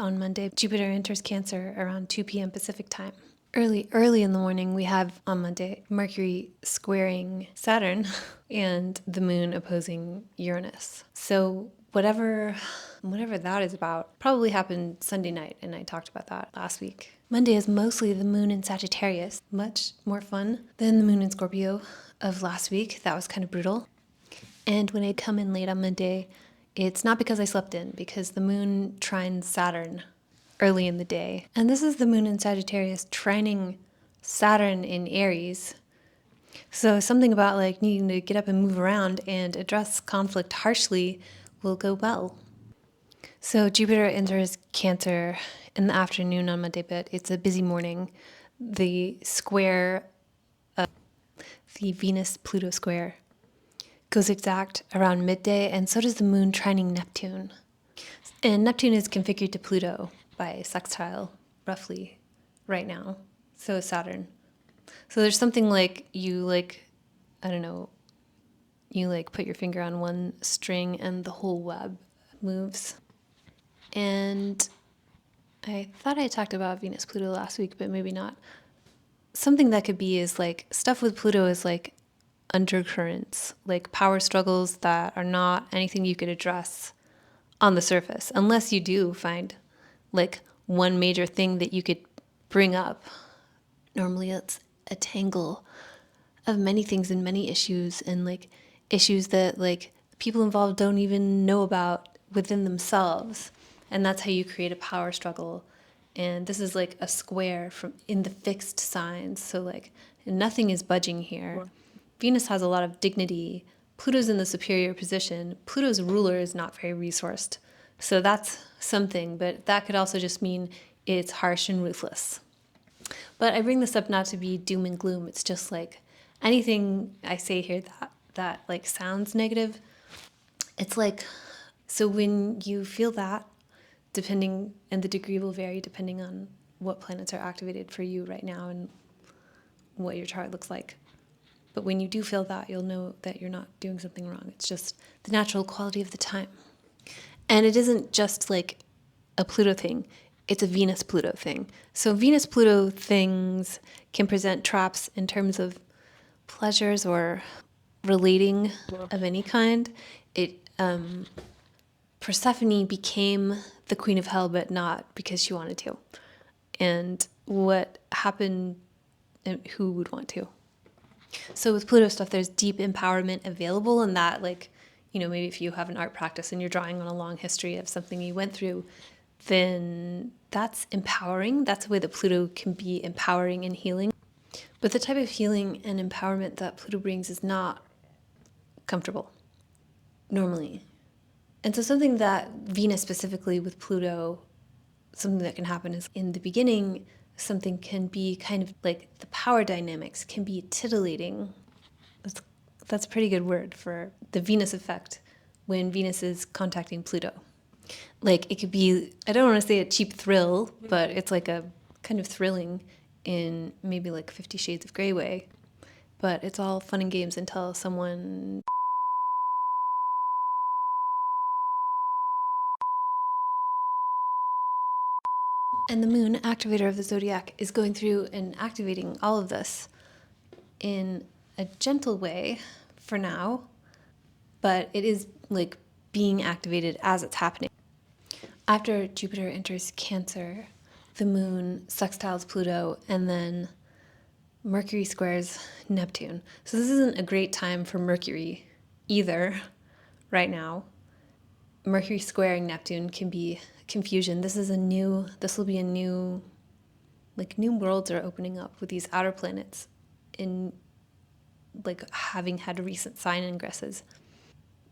on Monday. Jupiter enters Cancer around 2 p.m. Pacific time. Early in the morning, we have on Monday Mercury squaring Saturn and the moon opposing Uranus. So whatever that is about probably happened Sunday night, and I talked about that last week. Monday is mostly the moon in Sagittarius, much more fun than the moon in Scorpio of last week. That was kind of brutal. And when I come in late on Monday, it's not because I slept in, because the moon trines Saturn early in the day. And this is the moon in Sagittarius trining Saturn in Aries. So something about like needing to get up and move around and address conflict harshly will go well. So Jupiter enters Cancer in the afternoon on Monday, but it's a busy morning. The square of the Venus-Pluto square goes exact around midday, and so does the moon trining Neptune. And Neptune is configured to Pluto by sextile, roughly, right now. So is Saturn. So there's something like you put your finger on one string and the whole web moves. And I thought I talked about Venus-Pluto last week, but maybe not. Something that could be is like, stuff with Pluto is like undercurrents, like power struggles that are not anything you could address on the surface, unless you do find like one major thing that you could bring up. Normally it's a tangle of many things and many issues, and like issues that like people involved don't even know about within themselves. And that's how you create a power struggle. And this is like a square from in the fixed signs. So like nothing is budging here. Wow. Venus has a lot of dignity. Pluto's in the superior position. Pluto's ruler is not very resourced. So that's something, but that could also just mean it's harsh and ruthless. But I bring this up not to be doom and gloom. It's just like anything I say here that like sounds negative. It's like, so when you feel that, and the degree will vary depending on what planets are activated for you right now and what your chart looks like. But when you do feel that, you'll know that you're not doing something wrong. It's just the natural quality of the time. And it isn't just like a Pluto thing. It's a Venus-Pluto thing. So Venus-Pluto things can present traps in terms of pleasures or relating of any kind. Persephone became the queen of hell, but not because she wanted to. And what happened, and who would want to? So with Pluto stuff, there's deep empowerment available, and that, like, maybe if you have an art practice and you're drawing on a long history of something you went through, then that's empowering. That's a way that Pluto can be empowering and healing. But the type of healing and empowerment that Pluto brings is not comfortable, normally. And so something that Venus specifically with Pluto, something that can happen is in the beginning, something can be kind of like the power dynamics can be titillating. That's a pretty good word for the Venus effect when Venus is contacting Pluto. Like it could be, I don't want to say a cheap thrill, but it's like a kind of thrilling in maybe like 50 Shades of Grey way. But it's all fun and games until someone and the moon, activator of the zodiac, is going through and activating all of this in a gentle way for now, but it is like being activated as it's happening. After Jupiter enters Cancer, the moon sextiles Pluto, and then Mercury squares Neptune. So this isn't a great time for Mercury either right now. Mercury squaring Neptune can be confusion. This will be a new worlds are opening up with these outer planets in like having had recent sign ingresses.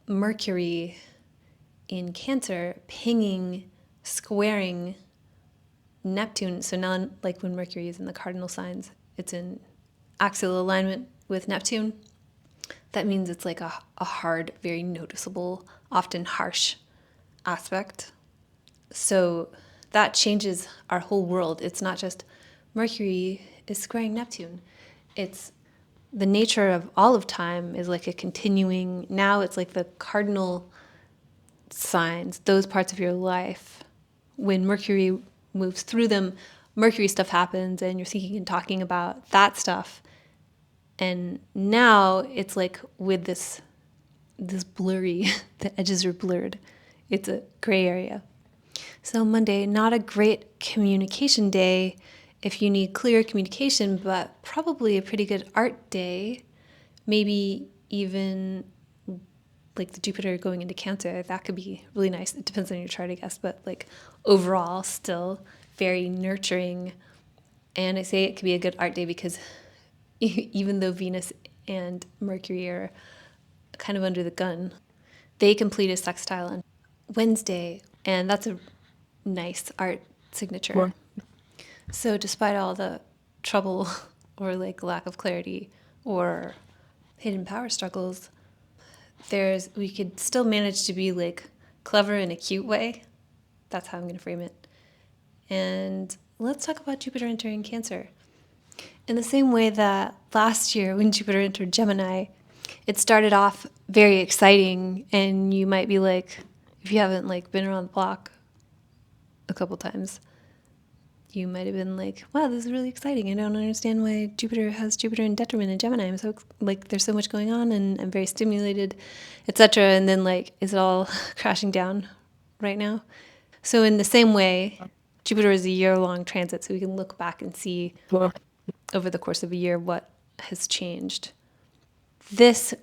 Mercury in Cancer pinging, squaring Neptune. So now, like when Mercury is in the cardinal signs, it's in axial alignment with Neptune. That means it's like a hard, very noticeable, often harsh aspect. So that changes our whole world. It's not just Mercury is squaring Neptune. It's the nature of all of time is like a continuing, now it's like the cardinal signs, those parts of your life when Mercury moves through them, Mercury stuff happens and you're thinking and talking about that stuff. And now it's like with this blurry, the edges are blurred. It's a gray area. So Monday, not a great communication day if you need clear communication, but probably a pretty good art day. Maybe even like the Jupiter going into Cancer, that could be really nice. It depends on your chart, I guess, but like overall still very nurturing. And I say it could be a good art day because even though Venus and Mercury are kind of under the gun, they complete a sextile on Wednesday, and that's a nice art signature. Sure. So despite all the trouble or like lack of clarity or hidden power struggles, we could still manage to be like clever in a cute way. That's how I'm going to frame it. And let's talk about Jupiter entering Cancer. In the same way that last year when Jupiter entered Gemini, it started off very exciting, and you might be like, if you haven't like been around the block a couple times, you might have been like, wow, this is really exciting. I don't understand why Jupiter has Jupiter in detriment in Gemini. I'm so like, there's so much going on and I'm very stimulated, etc. And then like, is it all crashing down right now? So in the same way, Jupiter is a year-long transit, so we can look back and see Sure. over the course of a year what has changed.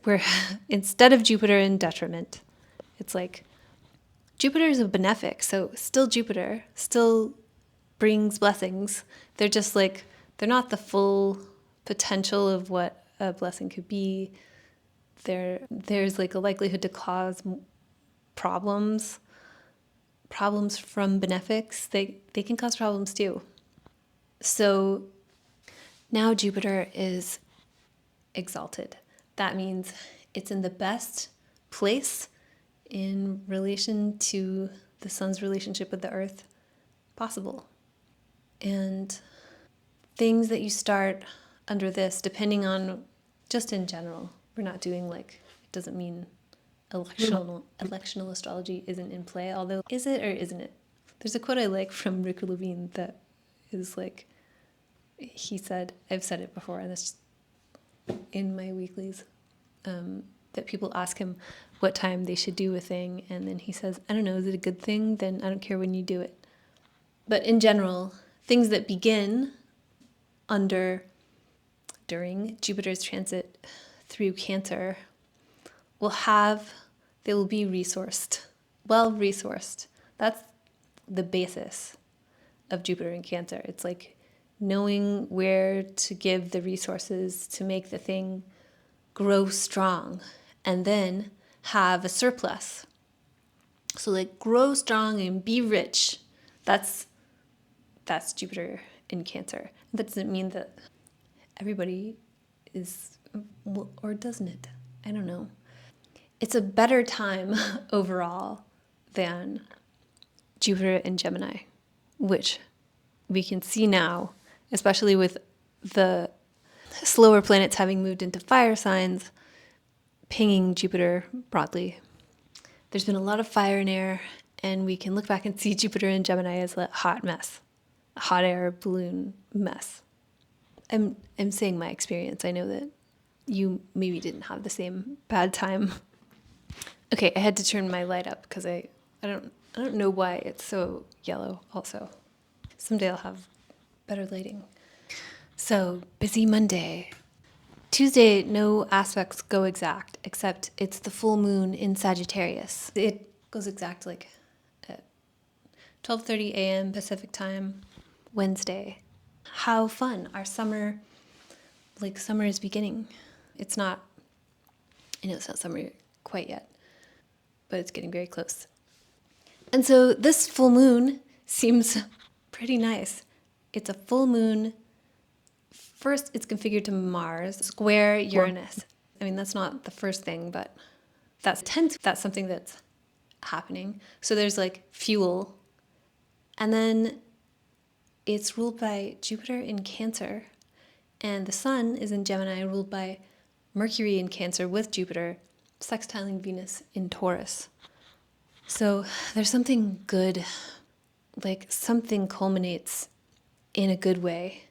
Where instead of Jupiter in detriment, it's like Jupiter is a benefic, so still Jupiter, still brings blessings. They're just like, they're not the full potential of what a blessing could be. There's like a likelihood to cause problems from benefics. They can cause problems too. So now Jupiter is exalted. That means it's in the best place in relation to the sun's relationship with the earth possible. And things that you start under this, depending on, just in general, we're not doing like, it doesn't mean electional astrology isn't in play, although is it or isn't it? There's a quote I like from Rick Levine that is like, he said, I've said it before, and that's in my weeklies, that people ask him what time they should do a thing, and then he says, I don't know, is it a good thing? Then I don't care when you do it. But in general, things that begin during Jupiter's transit through Cancer they will be well-resourced. That's the basis of Jupiter in Cancer. It's like knowing where to give the resources to make the thing grow strong and then have a surplus. So like grow strong and be rich. That's Jupiter in Cancer. That doesn't mean that everybody is, or doesn't it? I don't know. It's a better time overall than Jupiter in Gemini, which we can see now, especially with the slower planets having moved into fire signs, pinging Jupiter broadly. There's been a lot of fire and air, and we can look back and see Jupiter in Gemini as a hot mess, a hot air balloon mess. I'm saying my experience. I know that you maybe didn't have the same bad time. Okay, I had to turn my light up because I don't know why it's so yellow also. Someday I'll have better lighting. So, busy Monday. Tuesday, no aspects go exact, except it's the full moon in Sagittarius. It goes exact like at 12:30 a.m. Pacific time, Wednesday. How fun. Our summer is beginning. I know it's not summer quite yet, but it's getting very close. And so this full moon seems pretty nice. It's a full moon. First, it's configured to Mars, square Uranus. I mean, that's not the first thing, but that's something that's happening. So there's like fuel. And then it's ruled by Jupiter in Cancer, and the sun is in Gemini, ruled by Mercury in Cancer with Jupiter, sextiling Venus in Taurus. So there's something good like something culminates in a good way,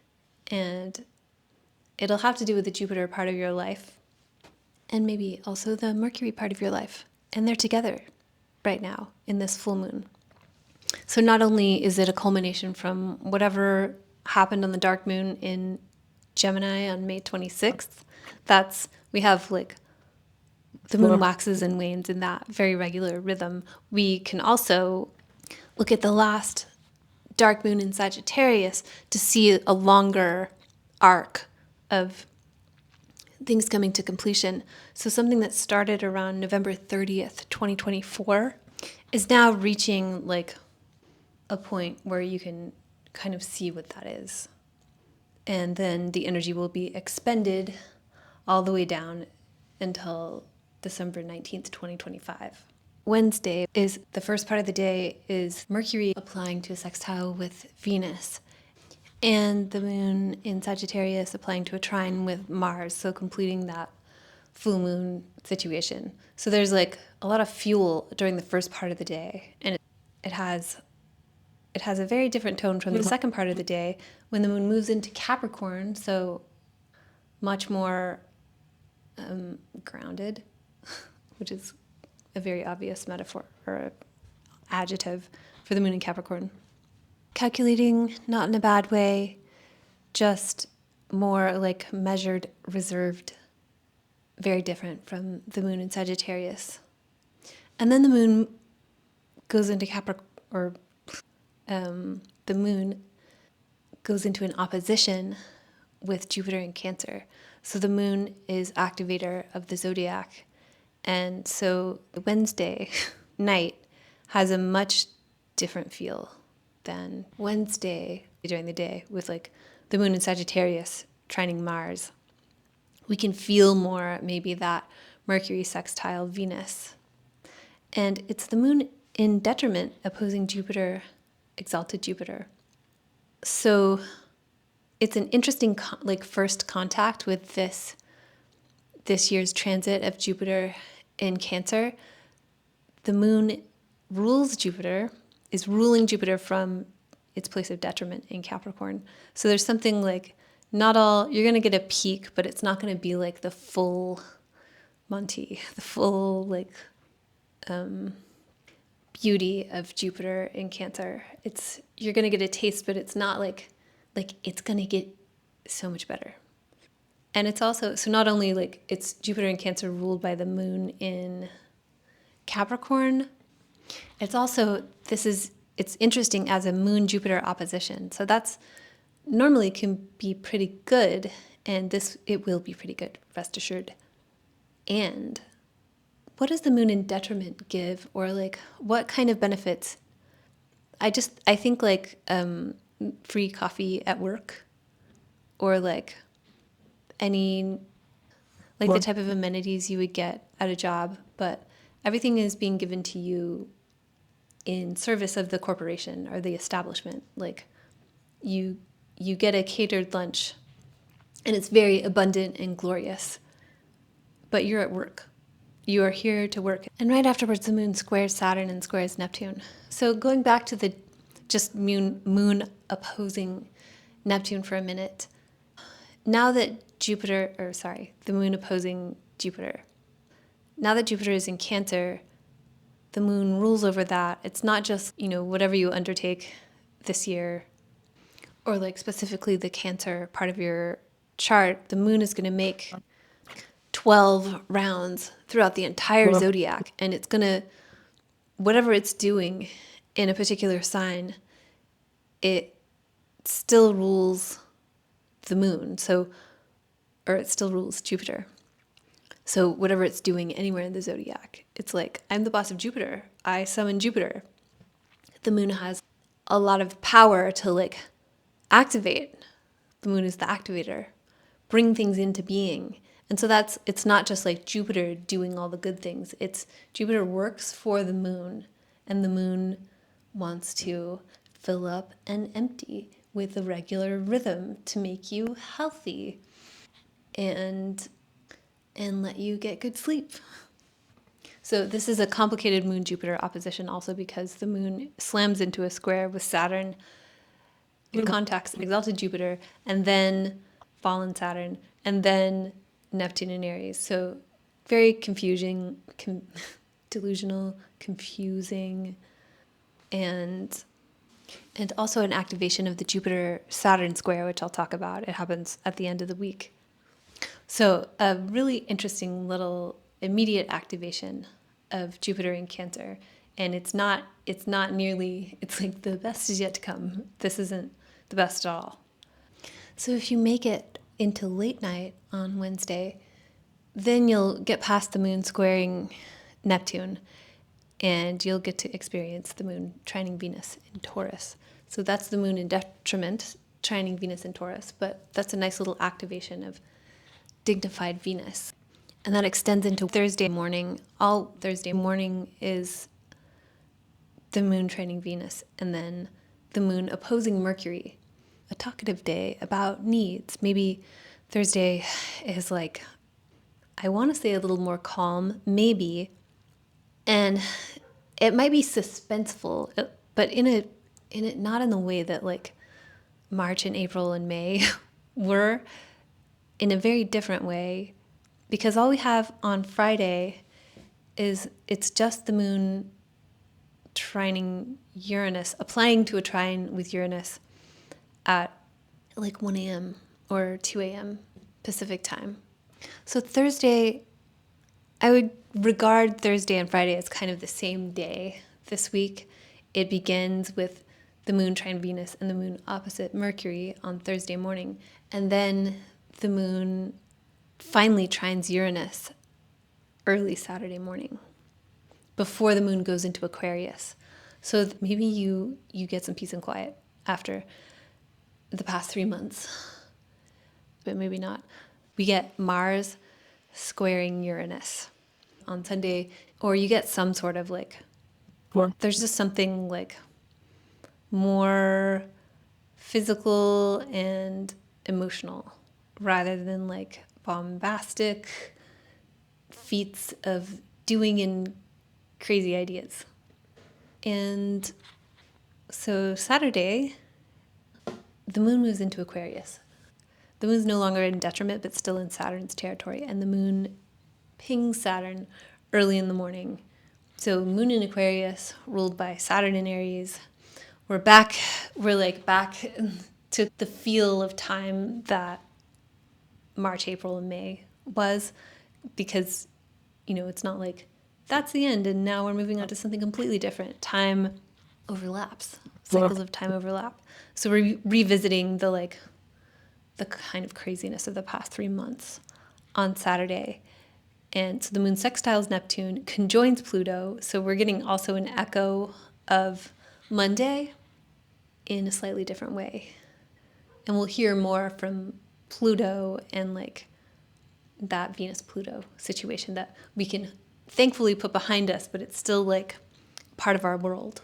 and it'll have to do with the Jupiter part of your life and maybe also the Mercury part of your life. And they're together right now in this full moon. So not only is it a culmination from whatever happened on the dark moon in Gemini on May 26th, we have like the moon waxes and wanes in that very regular rhythm. We can also look at the last dark moon in Sagittarius to see a longer arc of things coming to completion. So something that started around November 30th, 2024 is now reaching like a point where you can kind of see what that is. And then the energy will be expended all the way down until December 19th, 2025. Wednesday is the first part of the day is Mercury applying to a sextile with Venus, and the moon in Sagittarius applying to a trine with Mars, so completing that full moon situation. So there's like a lot of fuel during the first part of the day, and it has a very different tone from the second part of the day when the moon moves into Capricorn, so much more grounded, which is a very obvious metaphor or adjective for the moon in Capricorn. Calculating, not in a bad way, just more like measured, reserved, very different from the moon in Sagittarius. And then the moon goes into Capricorn, or the moon goes into an opposition with Jupiter in Cancer. So the moon is activator of the zodiac. And so Wednesday night has a much different feel than Wednesday during the day with like the moon in Sagittarius trining Mars. We can feel more maybe that Mercury sextile Venus. And it's the moon in detriment opposing Jupiter, exalted Jupiter. So it's an interesting first contact with this year's transit of Jupiter in Cancer. The moon rules Jupiter, is ruling Jupiter from its place of detriment in Capricorn. So there's something like you're going to get a peak, but it's not going to be like the full Monty, the full beauty of Jupiter in Cancer. You're going to get a taste, but it's not like it's going to get so much better. And it's also, so not only like it's Jupiter in Cancer ruled by the moon in Capricorn, it's also, it's interesting as a moon-Jupiter opposition. So that's normally can be pretty good, and it will be pretty good, rest assured. And what does the moon in detriment give, or like what kind of benefits? I think like free coffee at work, or like any, like the type of amenities you would get at a job, but everything is being given to you in service of the corporation or the establishment. Like you get a catered lunch and it's very abundant and glorious, but you're at work. You are here to work. And right afterwards, the moon squares Saturn and squares Neptune. So going back to the just moon opposing Neptune for a minute, now that the moon opposing Jupiter, now that Jupiter is in Cancer, the moon rules over that. It's not just, whatever you undertake this year, or like specifically the Cancer part of your chart, the moon is going to make 12 rounds throughout the entire zodiac, and it's going to, whatever it's doing in a particular sign, it still rules the moon. Or it still rules Jupiter. So whatever it's doing anywhere in the zodiac, it's like, I'm the boss of Jupiter. I summon Jupiter. The moon has a lot of power to like activate. The moon is the activator, bring things into being. And so it's not just like Jupiter doing all the good things. It's Jupiter works for the moon, and the moon wants to fill up and empty with a regular rhythm to make you healthy and let you get good sleep. So this is a complicated Moon-Jupiter opposition also because the Moon slams into a square with Saturn. It contacts exalted Jupiter, and then fallen Saturn, and then Neptune in Aries. So very confusing, delusional, confusing, and also an activation of the Jupiter-Saturn square, which I'll talk about. It happens at the end of the week. So a really interesting little immediate activation of Jupiter in Cancer. And it's not nearly, it's like the best is yet to come. This isn't the best at all. So if you make it into late night on Wednesday, then you'll get past the Moon squaring Neptune, and you'll get to experience the Moon trining Venus in Taurus. So that's the Moon in detriment, trining Venus in Taurus, but that's a nice little activation of dignified Venus. And that extends into Thursday morning. All Thursday morning is the Moon trining Venus, and then the Moon opposing Mercury. A talkative day about needs. Maybe Thursday is like, I want to say a little more calm, maybe, and it might be suspenseful, but in it not in the way that like March and April and May were, in a very different way, because all we have on Friday is it's just the Moon trining Uranus, applying to a trine with Uranus at like 1 a.m. or 2 a.m. Pacific time. So Thursday, I would regard Thursday and Friday as kind of the same day this week. It begins with the Moon trine Venus and the Moon opposite Mercury on Thursday morning, and then the Moon finally trines Uranus early Saturday morning before the Moon goes into Aquarius. So maybe you get some peace and quiet after the past 3 months, but maybe not. We get Mars squaring Uranus on Sunday, or you get some sort of like, there's just something like more physical and emotional rather than like bombastic feats of doing and crazy ideas. And so Saturday, the Moon moves into Aquarius. The Moon's no longer in detriment, but still in Saturn's territory, and the Moon pings Saturn early in the morning. So Moon in Aquarius, ruled by Saturn in Aries. We're back to the feel of time that March, April, and May was, because, it's not like that's the end and now we're moving on to something completely different. Time overlaps. Cycles of time overlap. So we're revisiting the kind of craziness of the past 3 months on Saturday. And so the Moon sextiles Neptune, conjoins Pluto. So we're getting also an echo of Monday in a slightly different way. And we'll hear more from Pluto and that Venus-Pluto situation that we can thankfully put behind us, but it's still part of our world.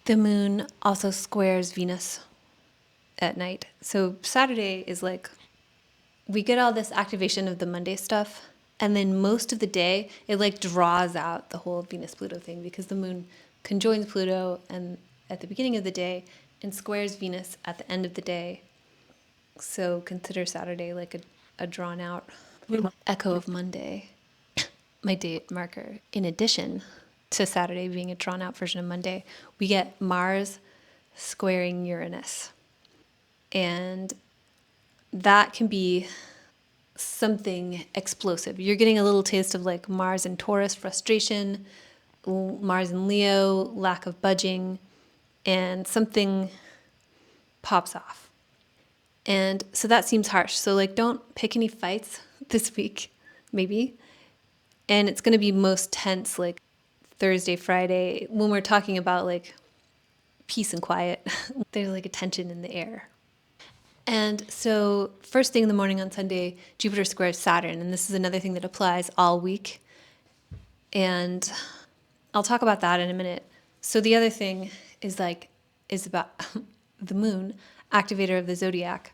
The Moon also squares Venus at night. So Saturday is we get all this activation of the Monday stuff, and then most of the day it draws out the whole Venus-Pluto thing, because the Moon conjoins Pluto and at the beginning of the day and squares Venus at the end of the day. So consider Saturday like a drawn out echo of Monday, my date marker. In addition to Saturday being a drawn out version of Monday, we get Mars squaring Uranus. And that can be something explosive. You're getting a little taste of Mars and Taurus frustration, Mars and Leo, lack of budging, and something pops off. And so that seems harsh. So don't pick any fights this week, maybe. And it's going to be most tense Thursday, Friday, when we're talking about peace and quiet. There's a tension in the air. And so first thing in the morning on Sunday, Jupiter squares Saturn. And this is another thing that applies all week. And I'll talk about that in a minute. So the other thing is about the Moon, activator of the zodiac,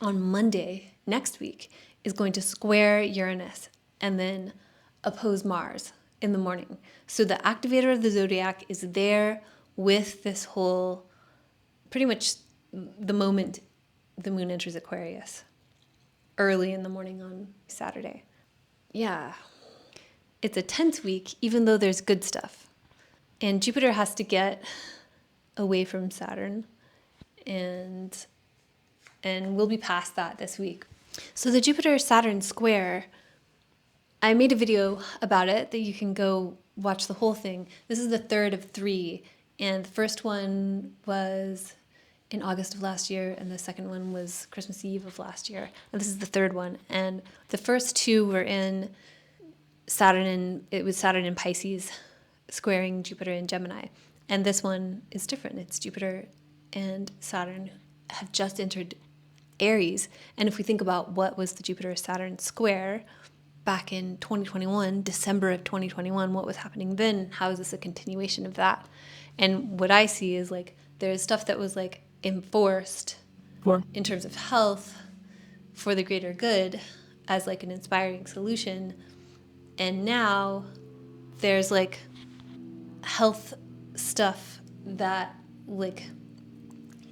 on Monday next week is going to square Uranus and then oppose Mars in the morning. So the activator of the zodiac is there with this whole, pretty much the moment the moon enters Aquarius, early in the morning on Saturday. Yeah, it's a tense week, even though there's good stuff. And Jupiter has to get away from Saturn, and we'll be past that this week. So the Jupiter-Saturn square, I made a video about it that you can go watch the whole thing. This is the third of 3, and the first one was in August of last year, and the second one was Christmas Eve of last year. And this is the third one. And the first 2 were in Saturn, it was Saturn in Pisces squaring Jupiter in Gemini. And this one is different. It's Jupiter and Saturn have just entered Aries. And if we think about what was the Jupiter-Saturn square back in 2021, December of 2021, what was happening then? How is this a continuation of that? And what I see is like there's stuff that was like enforced in terms of health for the greater good as like an inspiring solution. And now there's like health stuff that like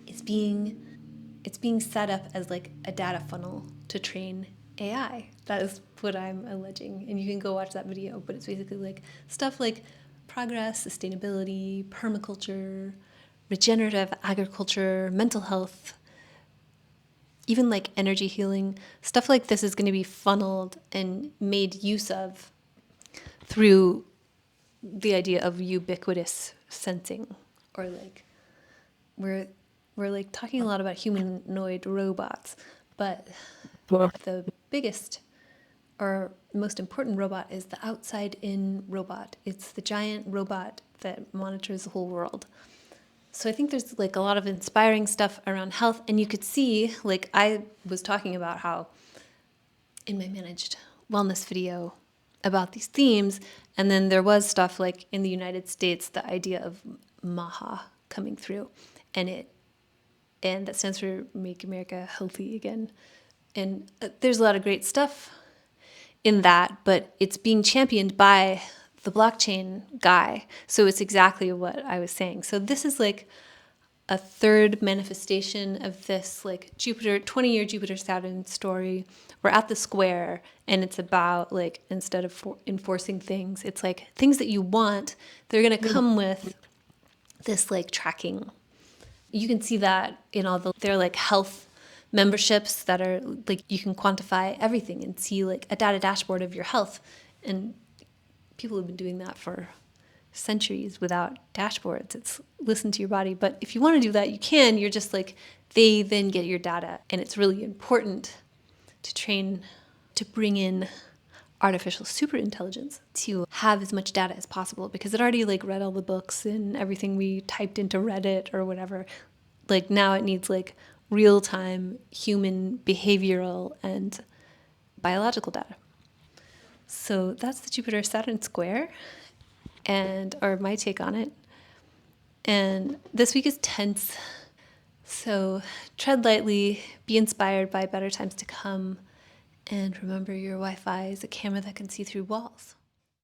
it's being set up as like a data funnel to train AI. That is what I'm alleging. And you can go watch that video, but it's basically like stuff like progress, sustainability, permaculture, regenerative agriculture, mental health, even like energy healing. Stuff like this is going to be funneled and made use of through the idea of ubiquitous sensing, or like we're like talking a lot about humanoid robots, but the biggest or most important robot is the outside-in robot. It's the giant robot that monitors the whole world. So I think there's like a lot of inspiring stuff around health, and you could see, like I was talking about how in my managed wellness video about these themes, and then there was stuff like in the United States, the idea of MAHA coming through, and that stands for Make America Healthy Again. And there's a lot of great stuff in that, but it's being championed by the blockchain guy. So it's exactly what I was saying. So this is like a third manifestation of this like Jupiter, 20-year Jupiter-Saturn story. We're at the square, and it's about like, instead of enforcing things, it's like things that you want, they're going to come with this like tracking. You can see that in all they're like health memberships that are like, you can quantify everything and see like a data dashboard of your health. And people have been doing that for centuries without dashboards. It's listen to your body. But if you want to do that, you can. You're just like, they then get your data. And it's really important to bring in artificial superintelligence to have as much data as possible, because it already like read all the books and everything we typed into Reddit or whatever. Like now it needs like real-time human behavioral and biological data. So that's the Jupiter-Saturn square, or my take on it. And this week is tense, so tread lightly, be inspired by better times to come, and remember your Wi-Fi is a camera that can see through walls.